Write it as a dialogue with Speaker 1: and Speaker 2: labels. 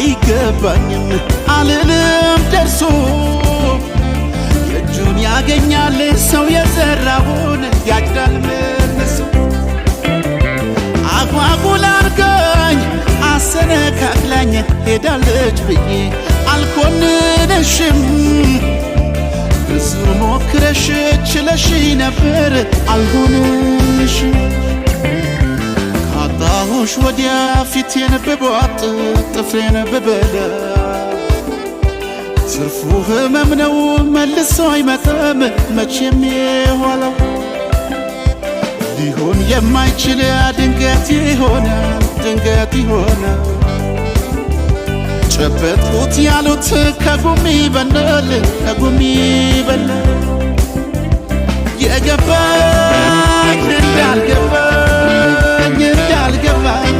Speaker 1: አይገባኝም አልልም ደርሶ የእጁን ያገኛል ሰው የዘራውን ያጭዳል መልሶ አጓጉል አርጋኝ አሰነካክላኝ ሄዳለች ብዬ አልኮንንሽም ብዙ ሞክረሽ ችለሽ ነበር አልሆንሽም ካጣሁሽ ወዲያ ፊቴን ብቧጥ ጥፍሬን ብበላ ትርፉ ህመም ነው መልሶ አይመጣም መቼም የኋላው ሊሆን የማይችል ድንገት ይሆናል ጨበጥኩት ያሉት ከጉም ይበላል የገባኝ እንዳልገባኝ